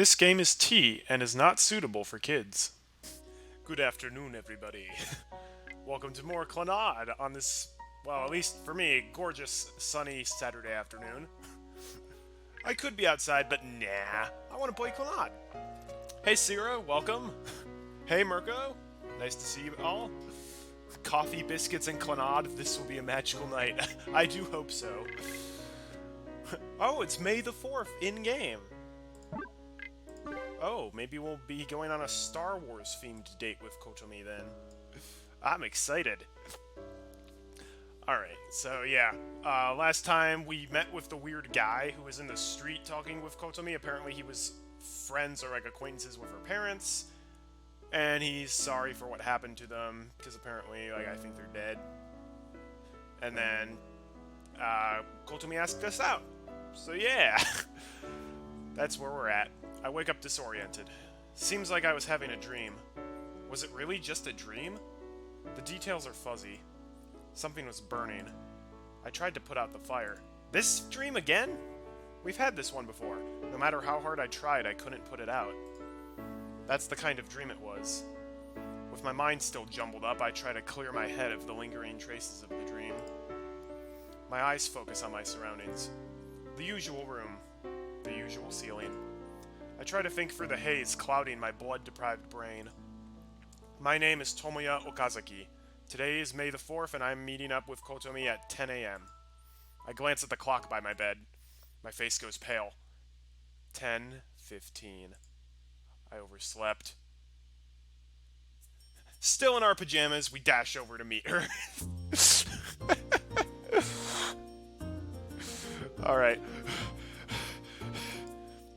This game is tea and is not suitable for kids. Good afternoon, everybody. Welcome to more CLANNAD on this, well, at least for me, gorgeous, sunny Saturday afternoon. I could be outside, but nah, I want to play CLANNAD. Hey, Sierra, welcome. Hey, Mirko, nice to see you all. Coffee, biscuits, and CLANNAD, this will be a magical night. I do hope so. Oh, it's May the 4th, in-game. Oh, maybe we'll be going on a Star Wars-themed date with Kotomi then. I'm excited. Alright, so yeah. Last time we met with the weird guy who was in the street talking with Kotomi. Apparently he was friends or like acquaintances with her parents. And he's sorry for what happened to them, because apparently, like, I think they're dead. And then, Kotomi asked us out. So yeah. That's where we're at. I wake up disoriented. Seems like I was having a dream. Was it really just a dream? The details are fuzzy. Something was burning. I tried to put out the fire. This dream again? We've had this one before. No matter how hard I tried, I couldn't put it out. That's the kind of dream it was. With my mind still jumbled up, I try to clear my head of the lingering traces of the dream. My eyes focus on my surroundings. The usual room. The usual ceiling. I try to think through the haze clouding my blood-deprived brain. My name is Tomoya Okazaki. Today is May the 4th, and I'm meeting up with Kotomi at 10 a.m. I glance at the clock by my bed. My face goes pale. 10:15. I overslept. Still in our pajamas, we dash over to meet her. Alright.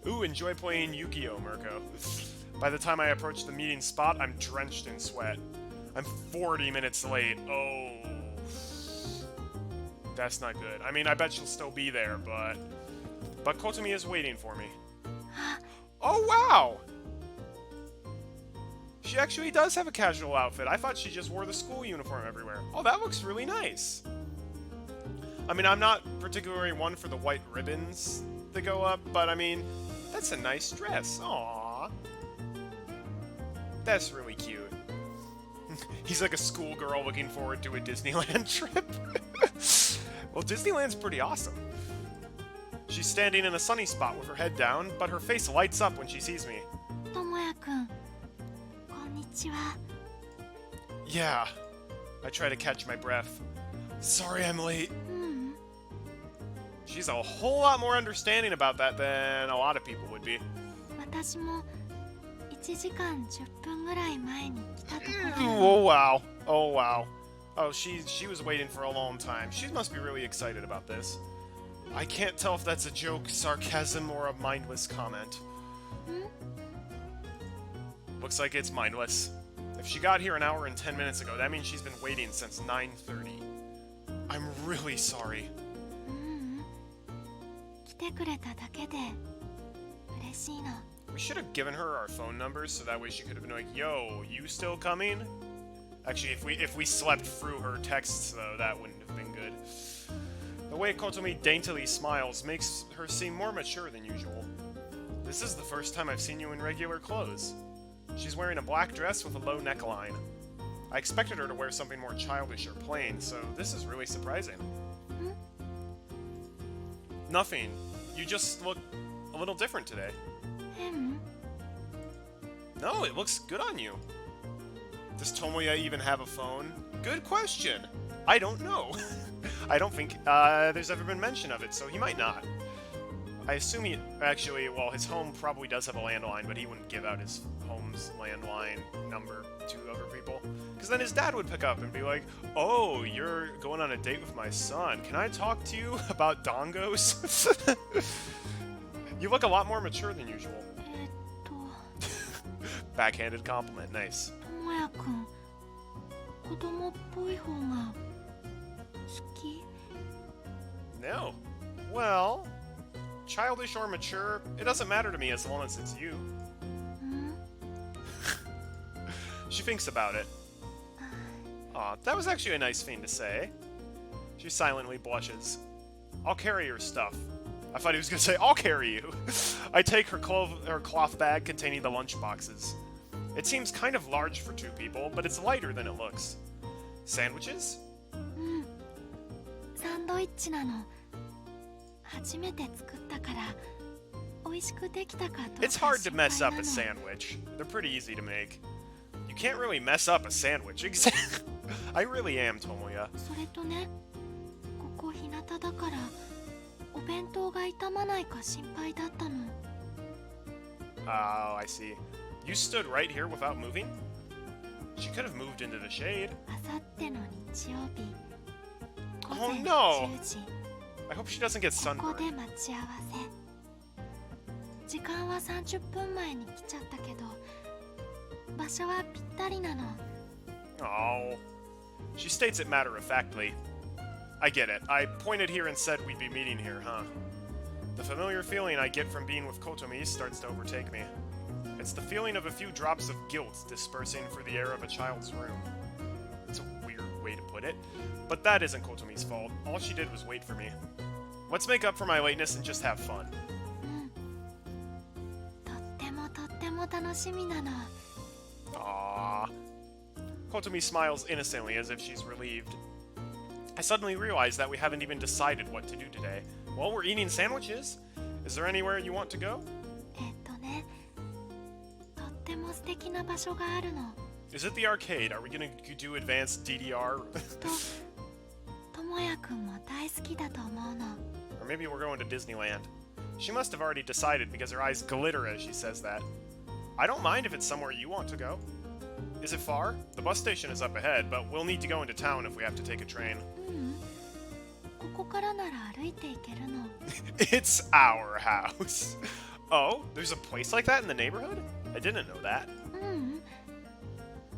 Ooh, enjoy playing Yu-Gi-Oh, Mirko. By the time I approach the meeting spot, I'm drenched in sweat. I'm 40 minutes late. Oh. That's not good. I mean, I bet she'll still be there, but Kotomi is waiting for me. Oh, wow! She actually does have a casual outfit. I thought she just wore the school uniform everywhere. Oh, that looks really nice. I mean, I'm not particularly one for the white ribbons that go up, but I mean, that's a nice dress. Aww. That's really cute. He's like a schoolgirl looking forward to a Disneyland trip. Well, Disneyland's pretty awesome. She's standing in a sunny spot with her head down, but her face lights up when she sees me. Tomoya-kun, konnichiwa. Yeah. I try to catch my breath. Sorry I'm late. She's a whole lot more understanding about that than a lot of people would be. 私も1時間10分ぐらい前に来たところ。 Oh wow. Oh wow. Oh, she was waiting for a long time. She must be really excited about this. I can't tell if that's a joke, sarcasm, or a mindless comment. Looks like it's mindless. If she got here an hour and 10 minutes ago, that means she's been waiting since 9:30. I'm really sorry. 来てくれただけで嬉しいな。 We should have given her our phone numbers so that way she could have been like, yo, you still coming? Actually, if we slept through her texts, though, that wouldn't have been good. The way Kotomi daintily smiles makes her seem more mature than usual. This is the first time I've seen you in regular clothes. She's wearing a black dress with a low neckline. I expected her to wear something more childish or plain, so this is really surprising. Nothing. You just look a little different today. No, it looks good on you. Does Tomoya even have a phone? Good question. I don't know. I don't think there's ever been mention of it, so he might not. I assume he... Actually, well, his home probably does have a landline, but he wouldn't give out his home's landline number to other people. Because then his dad would pick up and be like, oh, you're going on a date with my son. Can I talk to you about dongos? You look a lot more mature than usual. Backhanded compliment, nice. 智也くん、子供っぽい方が好き? No. Well, childish or mature, it doesn't matter to me as long as it's you. She thinks about it. Aw, that was actually a nice thing to say. She silently blushes. I'll carry your stuff. I thought he was gonna say, I'll carry you. I take her cloth bag containing the lunch boxes. It seems kind of large for 2 people, but it's lighter than it looks. Sandwiches? サンドイッチなの。初めて作ったから、美味しくできたかどうか It's hard to 心配 mess な up の。 a sandwich. They're pretty easy to make. You can't really mess up a sandwich. I really am, Tomoya. それとね、ここ日向だから、お弁当が傷まないか心配だったの。Oh, I see. You stood right here without moving? She could have moved into the shade. あさっての日曜日。 Oh 午前 no! 10時。 I hope she doesn't get ここで sunburned. 待ち合わせ。時間は30分前に来ちゃったけど、場所はぴったりなの。 Oh. She states it matter-of-factly. I get it. I pointed here and said we'd be meeting here, huh? The familiar feeling I get from being with Kotomi starts to overtake me. It's the feeling of a few drops of guilt dispersing through the air of a child's room. It's a weird way to put it, but that isn't Kotomi's fault. All she did was wait for me. Let's make up for my lateness and just have fun. とっても楽しみなの。 Aww. Kotomi smiles innocently as if she's relieved. I suddenly realize that we haven't even decided what to do today. Well, we're eating sandwiches. Is there anywhere you want to go? ね、とっても素敵な場所があるの。 Is it the arcade? Are we gonna do advanced DDR? ともやくんも大好きだと思うの。 Or maybe we're going to Disneyland. She must have already decided because her eyes glitter as she says that. I don't mind if it's somewhere you want to go. Is it far? The bus station is up ahead, but we'll need to go into town if we have to take a train. ここからなら歩いて行けるの。 It's our house. Oh, there's a place like that in the neighborhood? I didn't know that.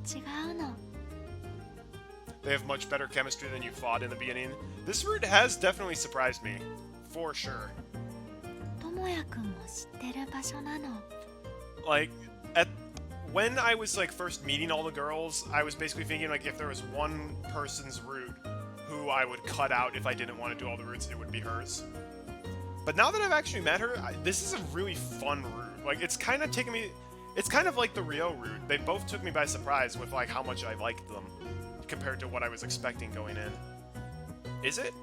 違うの。 They have much better chemistry than you thought in the beginning. This route has definitely surprised me. For sure. ともやくんも知ってる場所なの。 Like, when I was like first meeting all the girls, I was basically thinking like if there was one person's route who I would cut out if I didn't want to do all the routes, it would be hers. But now that I've actually met her, this is a really fun route. Like, it's kind of taking me... It's kind of like the Rio route. They both took me by surprise with like how much I liked them compared to what I was expecting going in. Is it?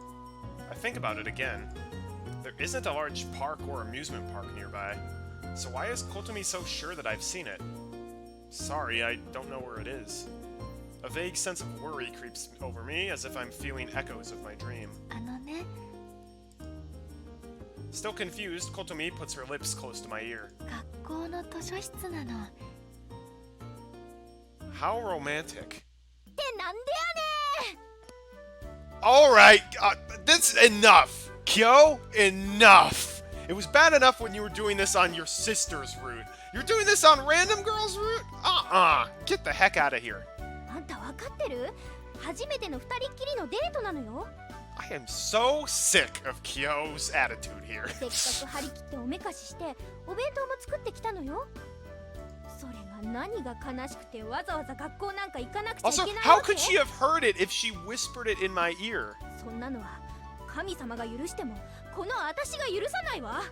I think about it again. There isn't a large park or amusement park nearby. So why is Kotomi so sure that I've seen it? Sorry, I don't know where it is. A vague sense of worry creeps over me, as if I'm feeling echoes of my dream. あのね、 Still confused, Kotomi puts her lips close to my ear. 学校の図書室なの。 How romantic. ってなんでやねん。 Alright, that's enough! Kyou, enough! It was bad enough when you were doing this on your sister's route. You're doing this on random girl's route? Get the heck out of here. あんたわかってる？初めての二人っきりのデートなのよ。 I am so sick of Kyou's attitude here. せっかく張り切っておめかししてお弁当も作ってきたのよ。それが何が悲しくてわざわざ学校なんか行かなくちゃい Also, けない how わけ？ could she have heard it if she whispered it in my ear? そんなのは神様が許してもこの私が許さないわ。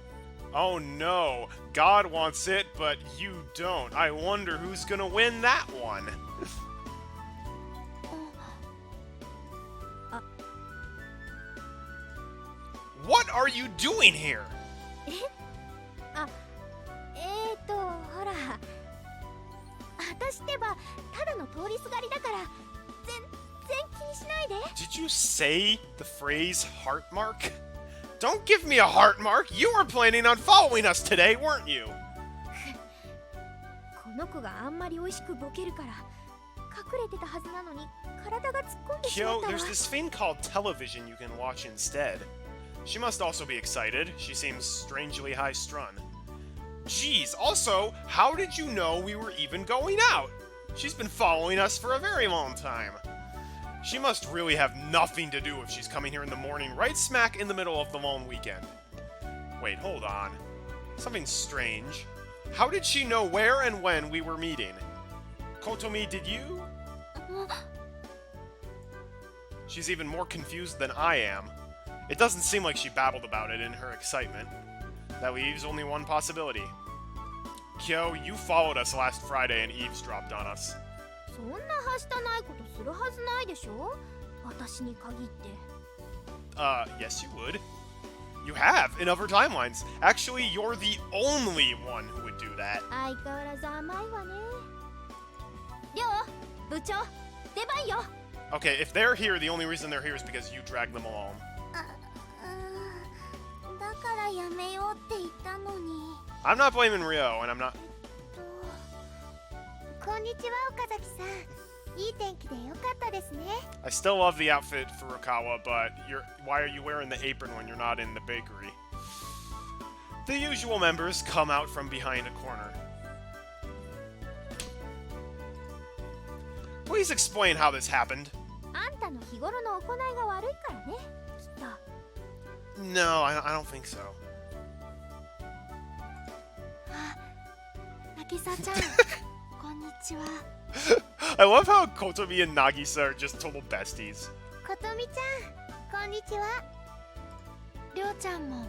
Oh no, God wants it, but you don't. I wonder who's gonna win that one. What are you doing here? ほら私ってばただの通りすがりだから全然気にしないで。 Did you say the phrase heart mark? Don't give me a heart mark. You were planning on following us today, weren't you? この子があんまり美味しくボケるから隠れてたはずなのに体が突っ込んでしまっ Kyou, たわ。 there's this thing called television you can watch instead. She must also be excited. She seems strangely high-strung. Geez, also, how did you know we were even going out? She's been following us for a very long time. She must really have nothing to do if she's coming here in the morning, right smack in the middle of the long weekend. Wait, hold on. Something strange. How did she know where and when we were meeting? Kotomi, did you? She's even more confused than I am. It doesn't seem like she babbled about it in her excitement. That leaves only one possibility. Kyou, you followed us last Friday and eavesdropped on us. そんなはしたないことするはずないでしょ、私に限って。Yes you would. You have, in other timelines. Actually, you're the only one who would do that. 相変わらず甘いわね。りょう、部長、出番よ。 Okay, if they're here, the only reason they're here is because you dragged them along. だからやめようって言ったのに。I'm not blaming Ryo, and I'm not... こんにちは、岡崎さん。いい天気でよかったですね。 I still love the outfit for Furukawa, but why are you wearing the apron when you're not in the bakery? The usual members come out from behind a corner. Please explain how this happened. あんたの日頃の行いが悪いからね、きっと。 No, I don't think so. あ、渚ちゃんこんにちは。 I love how Kotomi and Nagisa are just total besties. ことみちゃん、こんにちは。りょうちゃんも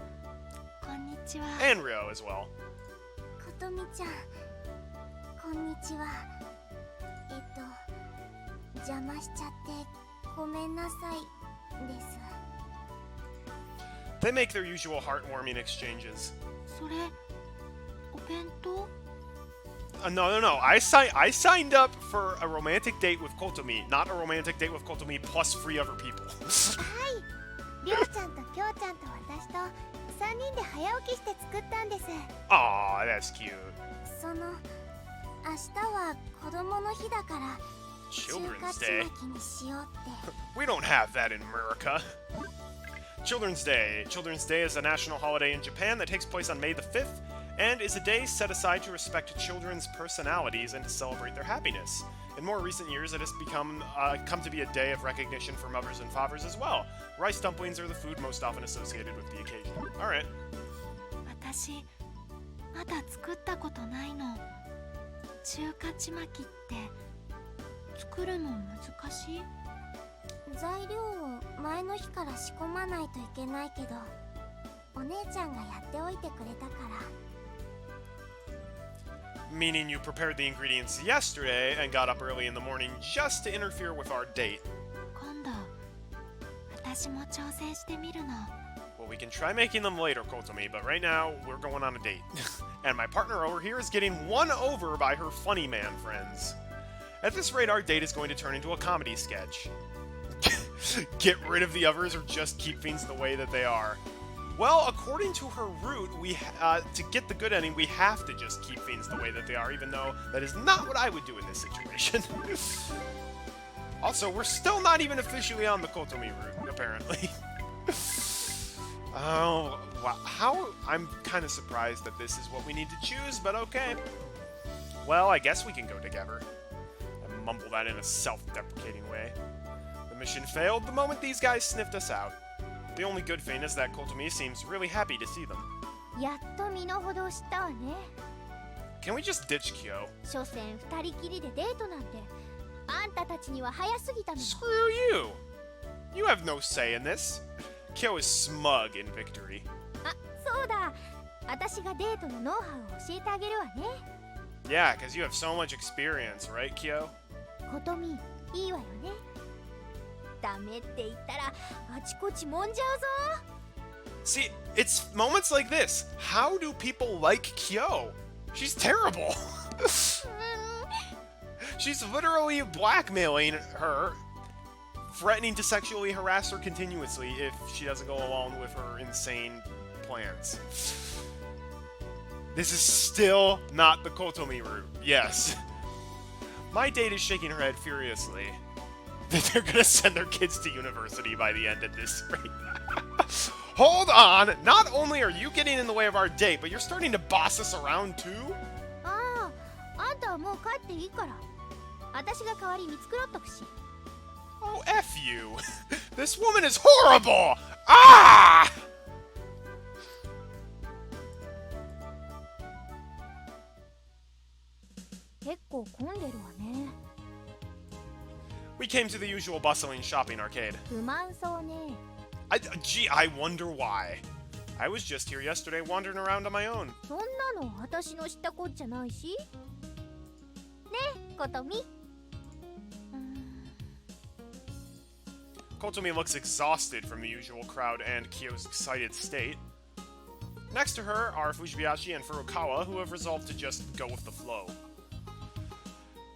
こんにちは。 And Ryo as well. ことみちゃん、こんにちは。邪魔しちゃってごめんなさいです。 They make their usual heartwarming exchanges. それお弁当？ No. I signed up for a romantic date with Kotomi, not a romantic date with Kotomi plus 3 other people. はい、りょうちゃんときょうちゃんと私と3人で早起きして作ったんです。 Aw, that's cute. その明日は子供の日だから中華 Children's ち Day. まきにしようって。 We don't have that in America. Children's Day. Children's Day is a national holiday in Japan that takes place on May the 5th and is a day set aside to respect children's personalities and to celebrate their happiness. In more recent years, it has come to be a day of recognition for mothers and fathers as well. Rice dumplings are the food most often associated with the occasion. Alright. 私まだ作ったことないの。中華ちまきって作るの難しい？材料を前の日から仕込まないといけないけど、お姉ちゃんがやっておいてくれたから。 Meaning you prepared the ingredients yesterday and got up early in the morning just to interfere with our date. 今度私も挑戦してみるの。 Well, we can try making them later, Kotomi, but right now, we're going on a date. And my partner over here is getting won over by her funny man friends. At this rate, our date is going to turn into a comedy sketch. Get rid of the others or just keep things the way that they are. Well, according to her route, to get the good ending, we have to just keep things the way that they are, even though that is not what I would do in this situation. Also, we're still not even officially on the Kotomi route, apparently. Oh, wow. I'm kind of surprised that this is what we need to choose, but okay. Well, I guess we can go together. I mumble that in a self-deprecating way. The mission failed the moment these guys sniffed us out. The only good thing is that Kotomi seems really happy to see them. やっと身の程を知ったわね。 Can we just ditch Kyou? 所詮二人きりでデートなんてあんたたちには早すぎたのよ。 Screw you! You have no say in this. Kyou is smug in victory. あ、そうだ。私がデートのノウハウを教えてあげるわね。 Yeah, because you have so much experience, right, Kyou? ことみ、いいわよね。ダメって言ったらあちこち揉んじゃうぞ。 See, it's moments like this. How do people like Kyou? She's terrible. She's literally blackmailing her, threatening to sexually harass her continuously if she doesn't go along with her insane plans. This is still not the Kotomi route. Yes. My date is shaking her head furiously. They're gonna send their kids to university by the end of this rate. Hold on! Not only are you getting in the way of our date, but you're starting to boss us around too? ああ、あんたはもう帰っていいから。私が代わりに作ろっとくし。 Oh, F you! This woman is horrible! Ah! We came to the usual bustling shopping arcade. 不満そうね。Gee, I wonder why. I was just here yesterday wandering around on my own. そんなの私の知ったこっちゃないし。ねえ、ことみ。Kotomi looks exhausted from the usual crowd and Kyou's excited state. Next to her are Fujibayashi and Furukawa, who have resolved to just go with the flow.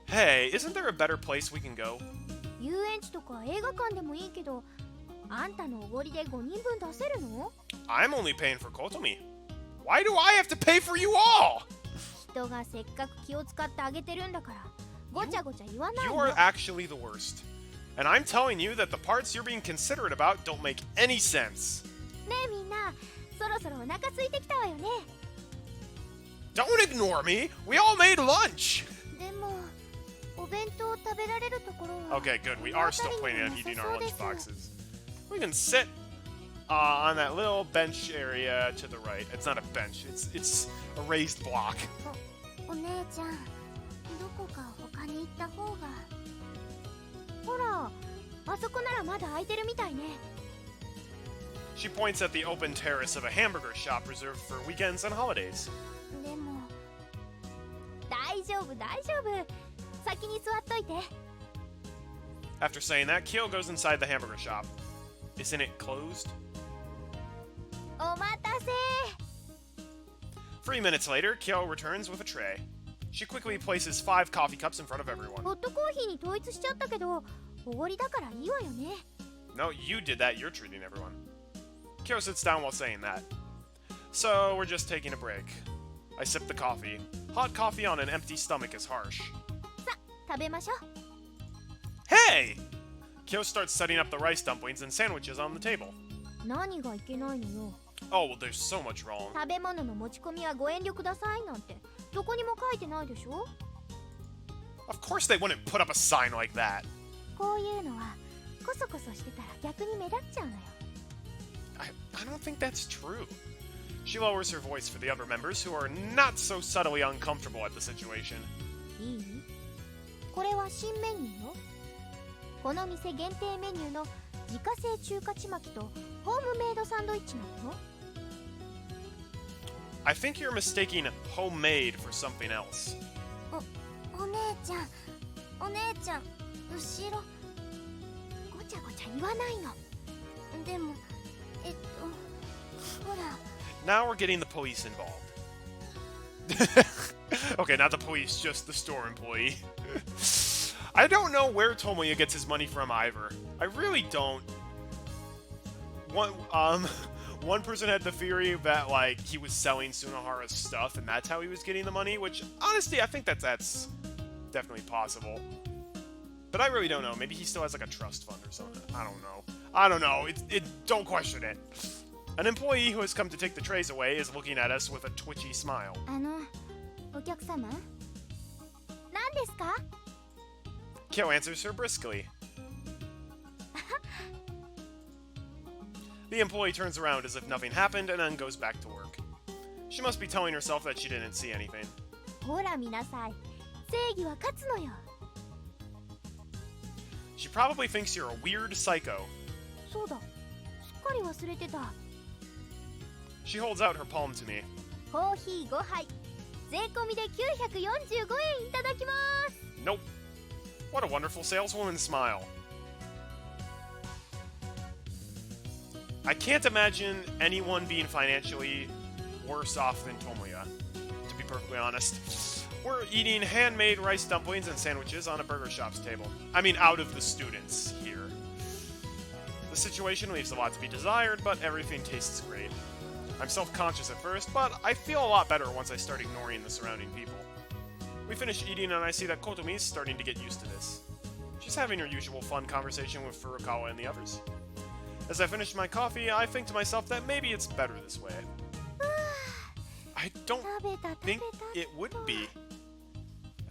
Hey, isn't there a better place we can go? 遊園地とか映画館でもいいけど、あんたのおごりで5人分出せるの？ I'm only paying for Kotomi. Why do I have to pay for you all? 人がせっかく気を使ってあげてるんだから、ごちゃごちゃ言わない You の。 are actually the worst. And I'm telling you that the parts you're being considerate about don't make any sense. ねえみんな、そろそろお腹空いてきたわよね。 Don't ignore me! We all made lunch! でも、お弁当を食べられるところは Okay, good. We are still planning on eating our lunch boxes. We can sit on that little bench area to the right. It's not a bench. It's a raised block. お姉ちゃん、どこか他に行った方が。ほら、あそこならまだ空いてるみたいね。 She points at the open terrace of a hamburger shop reserved for weekends and holidays. でも、大丈夫大丈夫。先に座っといて。 After saying that, Kyou goes inside the hamburger shop. Isn't it closed? お待たせ。 3 minutes later, Kyou returns with a tray. She quickly places 5 coffee cups in front of everyone. ホットコーヒーに統一しちゃったけど、おごりだからいいわよね。 No, you did that. You're treating everyone. Kyou sits down while saying that. So, we're just taking a break. I sip the coffee. Hot coffee on an empty stomach is harsh. さ、食べましょう。 Hey! Kyou starts setting up the rice dumplings and sandwiches on the table. 何がいけないのよ。 Oh, well, there's so much wrong. 食べ物の持ち込みはご遠慮くださいなんてどこにも書いてないでしょ。 Of course they wouldn't put up a sign like that. こういうのはコソコソしてたら逆に目立っちゃうのよ。 I don't think that's true. She lowers her voice for the other members who are not so subtly uncomfortable at the situation. いい？これは新メニューよ。この店限定メニューの自家製中華ちまきとホームメイドサンドイッチなの。 I think you're mistaking homemade for something else. お姉ちゃん、お姉ちゃん、後ろ。ごちゃごちゃ言わないの。でも、ほら。 Now we're getting the police involved. Okay, not the police, just the store employee. I don't know where Tomoya gets his money from either. I really don't. One person had the theory that, like, he was selling Sunahara's stuff and that's how he was getting the money, which, honestly, I think that's definitely possible. But I really don't know. Maybe he still has, like, a trust fund or something. I don't know. Don't question it. An employee who has come to take the trays away is looking at us with a twitchy smile. お客様？何ですか？ Kyou answers her briskly. The employee turns around as if nothing happened and then goes back to work. She must be telling herself that she didn't see anything. ほら見なさい。正義は勝つのよ。 She probably thinks you're a weird psycho. そうだ。すっかり忘れてた。 She holds out her palm to me. コーヒー5杯。税込みで945円いただきます。 Nope. What a wonderful saleswoman smile. I can't imagine anyone being financially worse off than Tomoya, to be perfectly honest. We're eating handmade rice dumplings and sandwiches on a burger shop's table. I mean, out of the students here. The situation leaves a lot to be desired, but everything tastes great. I'm self-conscious at first, but I feel a lot better once I start ignoring the surrounding people. We finish eating and I see that Kotomi is starting to get used to this. She's having her usual fun conversation with Furukawa and the others. As I finish my coffee, I think to myself that maybe it's better this way. I don't think it would be.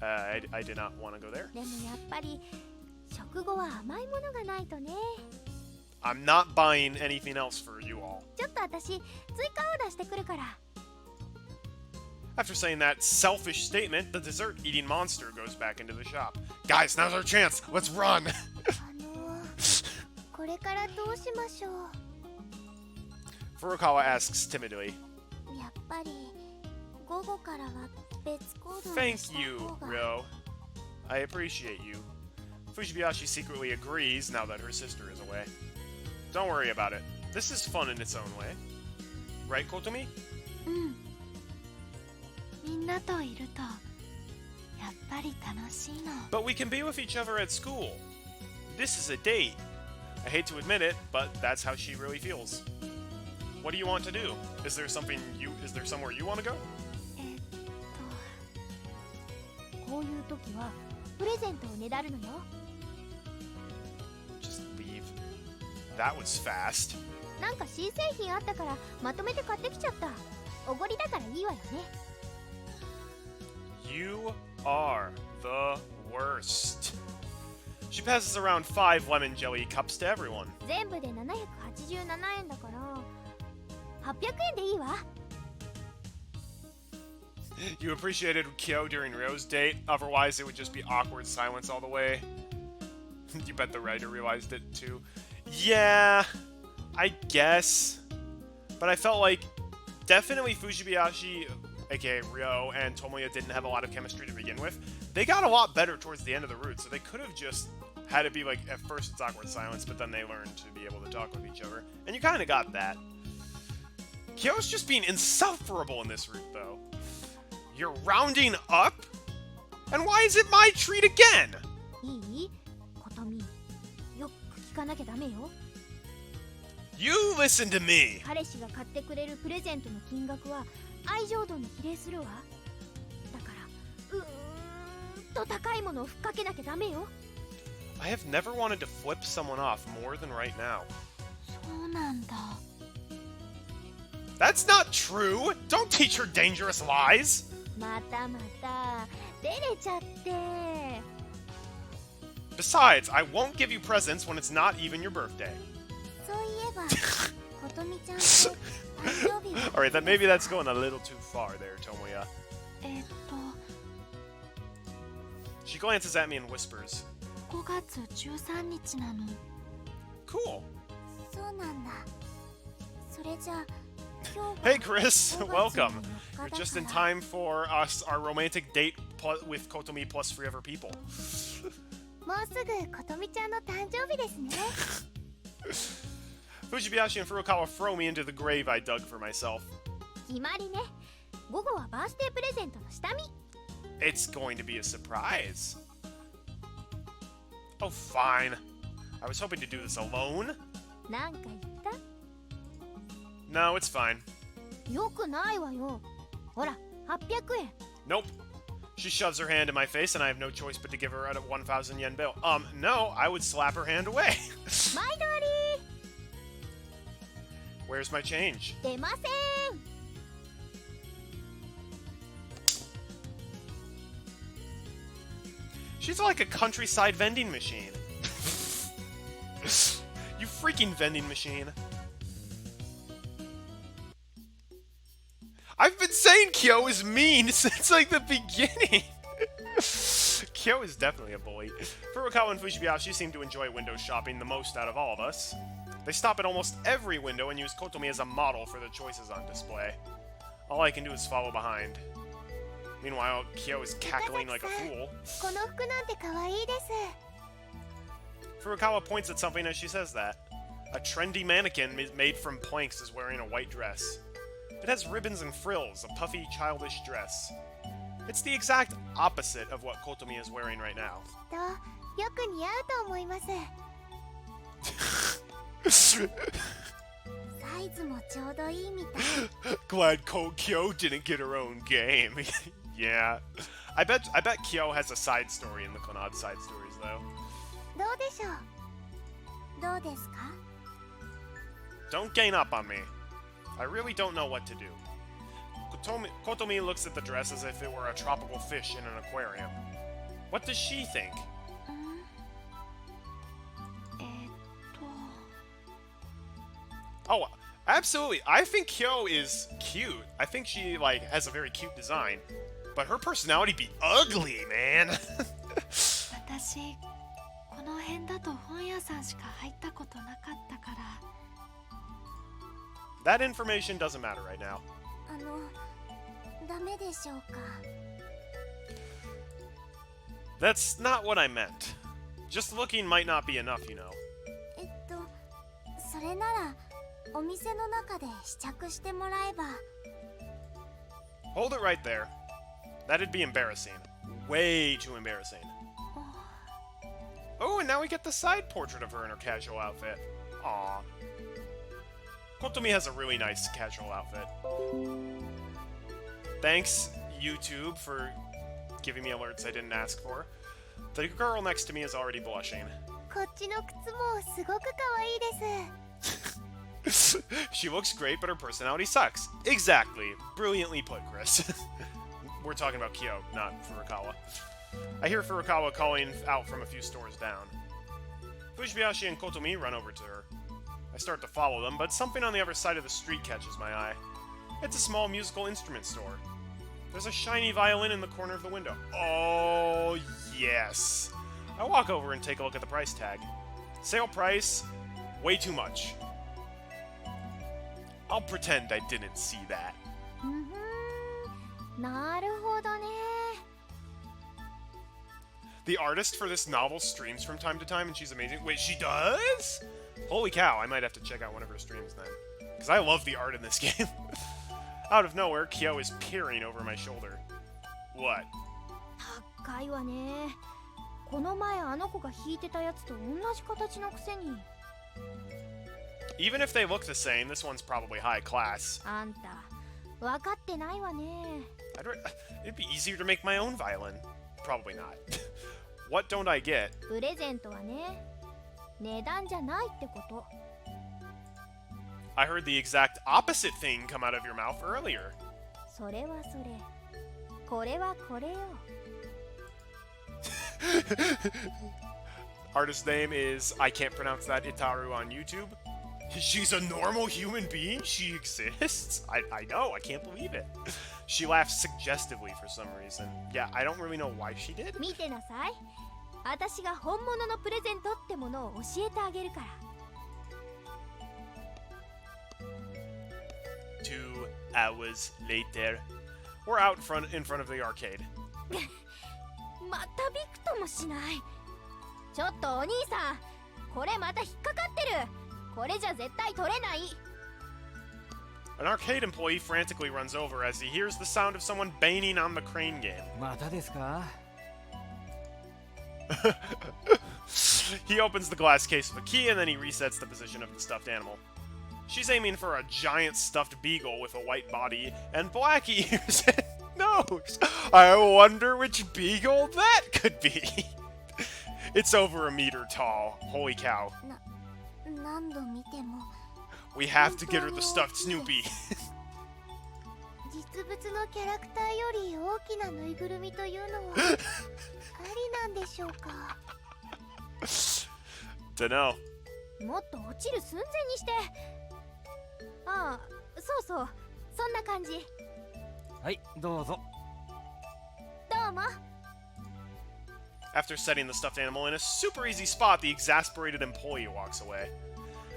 I did not want to go there. でもやっぱり食後は甘いものがないとね。 I'm not buying anything else for you all. ちょっと私追加オーダーしてくるから。 After saying that selfish statement, the dessert-eating monster goes back into the shop. Guys, now's our chance! Let's run! これからどうしましょう。Furukawa asks timidly. やっぱり午後からは別行動にした Thank you, 方が Ryo. I appreciate you. Fujibayashi secretly agrees now that her sister is away. Don't worry about it. This is fun in its own way. Right, Kotomi? うんみんなといるとやっぱり楽しいの But we can be with each other at school. This is a date. I hate to admit it, but that's how she really feels. What do you want to do? Is there somewhere you want to go? こういう時はプレゼントをねだるのよ Just leave. That was fast. なんか新製品あったからまとめて買ってきちゃったおごりだからいいわよね You are the worst. She passes around 5 lemon jelly cups to everyone. 全部で787円だから800円でいいわ You appreciated Kyou during Ryo's date, otherwise it would just be awkward silence all the way. You bet the writer realized it too. Yeah, I guess. But I felt like definitely Fujibayashi, aka Ryo, and Tomoya didn't have a lot of chemistry to begin with. They got a lot better towards the end of the route, so they could have just had it be like, at first it's awkward silence, but then they learned to be able to talk with each other. And you kind of got that. Kyou's just being insufferable in this route, though. You're rounding up? And why is it my treat again? いいコトミよく聞かなきゃダメよ You listen to me! 彼氏が買ってくれるプレゼントの金額は愛情度に比例するわだから高いものをふっかけなきゃダメよ I have never wanted to flip someone off more than right now. そうなんだ That's not true! Don't teach her dangerous lies! また照れちゃって Besides, I won't give you presents when it's not even your birthday. そういえばコトミちゃんと誕生日 Alright, then maybe that's going a little too far there, Tomoya. She glances at me and whispers. 5月13日なの Cool. そうなんだそれじゃあ Hey Chris, welcome. You're just in time for our romantic date with Kotomi plus 3 other people. もうすぐコトミちゃんの誕生日ですね Fujibayashi and Furukawa throw me into the grave I dug for myself. 決まりね午後はバースデープレゼントの下見 It's going to be a surprise. Oh, fine. I was hoping to do this alone. なんか言った No, it's fine. よくないわよほら800円 Nope. She shoves her hand in my face, and I have no choice but to give her a 1,000 yen bill. No, I would slap her hand away. 毎度あり Where's my change? 出ません She's like a countryside vending machine. You freaking vending machine. I've been saying Kyou is mean since like the beginning. Kyou is definitely a bully. Furukawa and Fujibayashi seem to enjoy window shopping the most out of all of us. They stop at almost every window and use Kotomi as a model for the choices on display. All I can do is follow behind. Meanwhile, Kyou is cackling like a fool. この服なんて可愛いです Furukawa points at something as she says that. A trendy mannequin made from planks is wearing a white dress. It has ribbons and frills, a puffy, childish dress. It's the exact opposite of what Kotomi is wearing right now. とよく似合うと思いますサイズもちょうどいいみたい Glad Kyou didn't get her own game. Yeah. I bet Kyou has a side story in the CLANNAD side stories, though. どうでしょうどうですか Don't gang up on me. I really don't know what to do. Kotomi looks at the dress as if it were a tropical fish in an aquarium. What does she think? と Oh, absolutely. I think Kyou is cute. I think she, like, has a very cute design. But her personality be ugly, man. 私この辺だと本屋さんしか入ったことなかったから That information doesn't matter right now. ダメでしょうか。 That's not what I meant. Just looking might not be enough, you know. それならお店の中で試着してもらえば。 Hold it right there. That'd be embarrassing. Way too embarrassing. Oh, and now we get the side portrait of her in her casual outfit. Aww. Kotomi has a really nice casual outfit. Thanks, YouTube, for giving me alerts I didn't ask for. The girl next to me is already blushing. こっちの靴もすごく可愛いです。 She looks great, but her personality sucks. Exactly. Brilliantly put, Chris. We're talking about Kyou, not Furukawa. I hear Furukawa calling out from a few stores down. Fujibayashi and Kotomi run over to her. I start to follow them, but something on the other side of the street catches my eye. It's a small musical instrument store. There's a shiny violin in the corner of the window. Oh, yes. I walk over and take a look at the price tag. Sale price, way too much. I'll pretend I didn't see that. なるほどね。 The artist for this novel streams from time to time, and she's amazing. Wait, she does? Holy cow, I might have to check out one of her streams then. Because I love the art in this game. Out of nowhere, Kyou is peering over my shoulder. What? 高いわね。この前あの子が弾いてたやつと同じ形のくせに。 Even if they look the same, this one's probably high class. あんた、分かってないわね。 It'd be easier to make my own violin. Probably not. What don't I get? プレゼントはね、値段じゃないってこと。 I heard the exact opposite thing come out of your mouth earlier. それはそれ。これはこれよ。 Artist name is, I can't pronounce that, Itaru on YouTube. She's a normal human being? She exists? I know, I can't believe it. She laughs suggestively for some reason. Yeah, I don't really know why she did. 見てなさい。私が本物のプレゼントってものを教えてあげるから。 2 hours later. We're out in front of the arcade. またびくともしない。ちょっとお兄さん、これまた引っかかってる。これじゃ絶対取れない。 An arcade employee frantically runs over as he hears the sound of someone banging on the crane game. またですか? He opens the glass case with a key and then he resets the position of the stuffed animal. She's aiming for a giant stuffed beagle with a white body and black ears and nose. I wonder which beagle that could be. It's over a meter tall. Holy cow. 何度見ても We have to get her the stuffed Snoopy. 実物のキャラクターより大きなぬいぐるみというのはありなんでしょうか。 Dunno. もっと落ちる寸前にして。ああ、そうそう、そんな感じ。はい、どうぞ。どうも。 After setting the stuffed animal in a super easy spot, the exasperated employee walks away.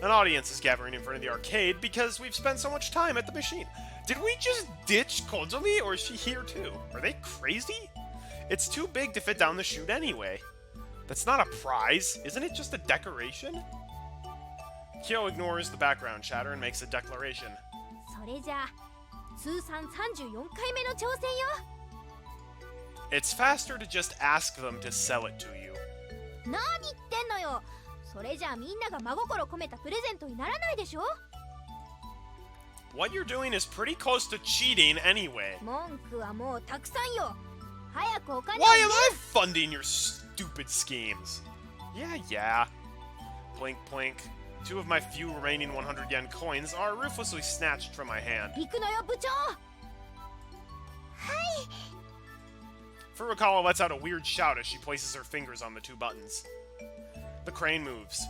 An audience is gathering in front of the arcade because we've spent so much time at the machine. Did we just ditch Kotomi, or is she here too? Are they crazy? It's too big to fit down the chute anyway. That's not a prize. Isn't it just a decoration? Kyou ignores the background chatter and makes a declaration. それじゃ通算34回目の挑戦よ。 It's faster to just ask them to sell it to you. 何言ってんのよ。それじゃあみんなが真心込めたプレゼントにならないでしょ。 What you're doing is pretty close to cheating anyway. 文句はもうたくさんよ。早くお金を。 Why am I funding your stupid schemes? Yeah. Blink, blink. 2 of my few remaining 100 yen coins are ruthlessly snatched from my hand. 行くのよ部長。 Furukawa lets out a weird shout as she places her fingers on the 2 buttons. The crane moves.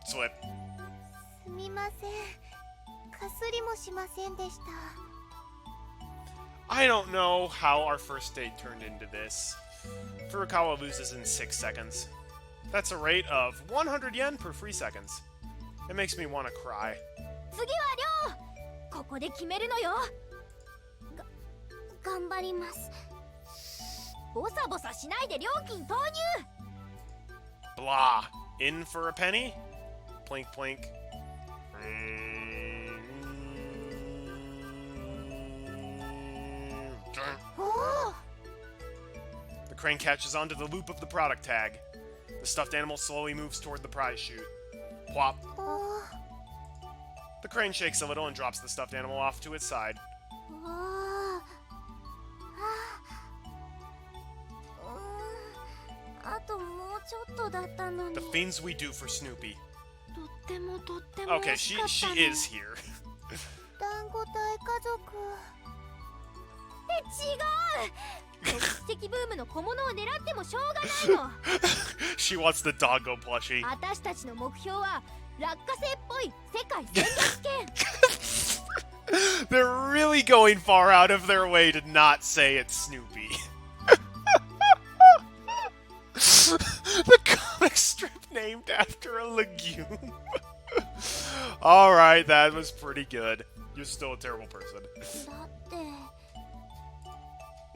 Slip. すみません。かすりもしませんでした。 I don't know how our first date turned into this. Furukawa loses in 6 seconds. That's a rate of 100 yen per 3 seconds. It makes me want to cry. 次は量ここで決めるのよ。頑張ります。ボサボサしないで料金投入。 Blah. In for a penny? Plink plink. The crane catches onto the loop of the product tag. The stuffed animal slowly moves toward the prize chute. Plop. The crane shakes a little and drops the stuffed animal off to its side. The things we do for Snoopy. とってもとっても Okay, 惜しかった she ね is here. 団子大家族って違う奇跡ブームの小物を狙ってもしょうがないの She wants the doggo plushie. 私たちの目標は落花生っぽい世界戦略権 They're really going far out of their way to not say it's Snoopy. The comic strip named after a legume. Alright, that was pretty good. You're still a terrible person. だって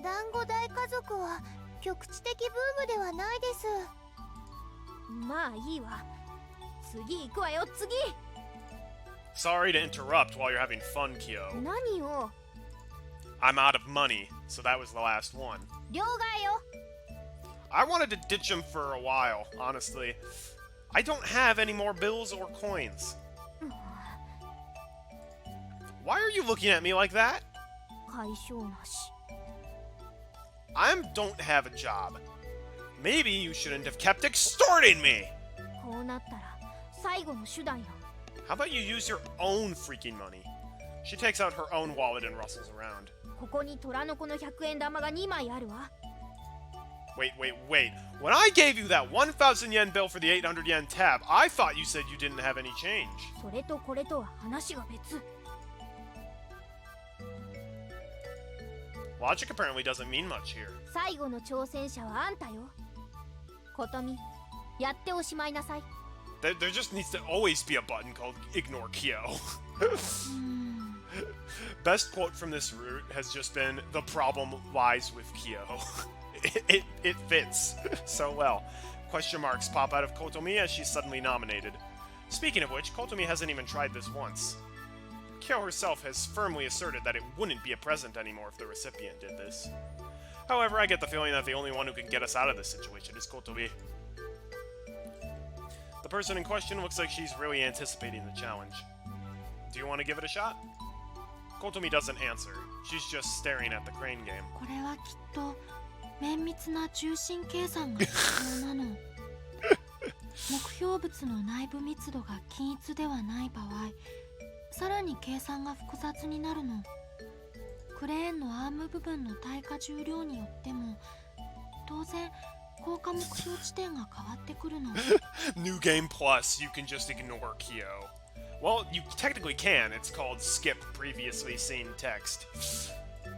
団子大家族は局地的ブームではないです。まあいいわ。次行くわよ、次。 Sorry to interrupt while you're having fun, Kyou. 何を I'm out of money, so that was the last one. 両替よ。 I wanted to ditch him for a while, honestly. I don't have any more bills or coins. Why are you looking at me like that? 解消なし。I don't have a job. Maybe you shouldn't have kept extorting me! こうなったら最後の手段よ。 How about you use your own freaking money? She takes out her own wallet and rustles around. ここに虎の子の100円玉が2枚あるわ。 Wait. When I gave you that 1,000 yen bill for the 800 yen tab, I thought you said you didn't have any change. それとこれとは話が別。 Logic apparently doesn't mean much here. 最後の挑戦者はあんたよ。ことみ、やっておしまいなさい。 There just needs to always be a button called Ignore Kyou. Best quote from this route has just been, the problem lies with Kyou. It fits so well. Question marks pop out of Kotomi as she's suddenly nominated. Speaking of which, Kotomi hasn't even tried this once. Kyou herself has firmly asserted that it wouldn't be a present anymore if the recipient did this. However, I get the feeling that the only one who can get us out of this situation is Kotomi. The person in question looks like she's really anticipating the challenge. Do you want to give it a shot? Kotomi doesn't answer. She's just staring at the crane game. これはきっと綿密な重心計算が必要なの。目標物の内部密度が均一ではない場合、さらに計算が複雑になるの。クレーンのアーム部分の耐荷重量によっても当然効果目標地点が変わってくるの。New Game Plus, you can just ignore Kyou. Well, you technically can. It's called Skip Previously Seen Text.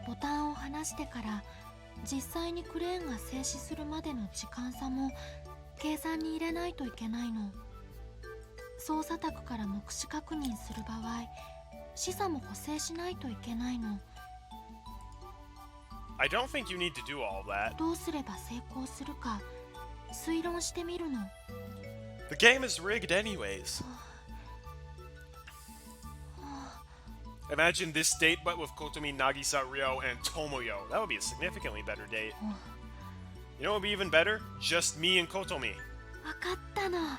ボタンを離してから実際にクレーンが静止するまでの時間差も計算に入れないといけないの。操作卓から目視確認する場合、示唆も補正しないといけないの。I don't think you need to do all that. どうすれば成功するか推論してみるの。 The game is rigged anyways. Imagine this date but with Kotomi, Nagisa, Ryo, and Tomoyo. That would be a significantly better date. You know what would be even better? Just me and Kotomi. わかったの。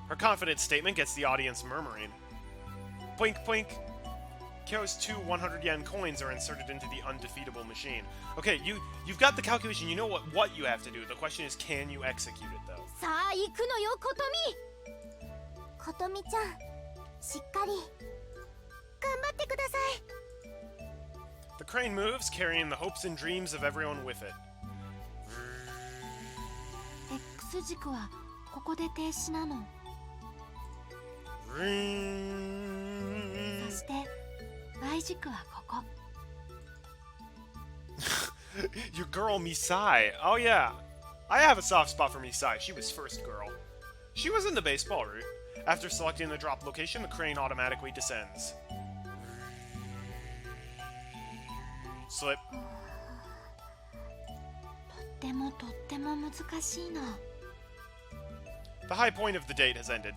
Her confident statement gets the audience murmuring. Plink plink. Kyou's 2 100 yen coins are inserted into the undefeatable machine. Okay, you've got the calculation, you know what you have to do. The question is, can you execute it though? さあ行くのよ、ことみ。ことみちゃん、しっかり頑張ってください。 The crane moves, carrying the hopes and dreams of everyone with it. X 軸はここで停止なの。そして Y 軸はここ。Your girl Misai. Oh yeah. I have a soft spot for Misai. She was first girl. She was in the baseball route. After selecting the drop location, the crane automatically descends. Slip. とっても難しいな。 The high point of the date has ended.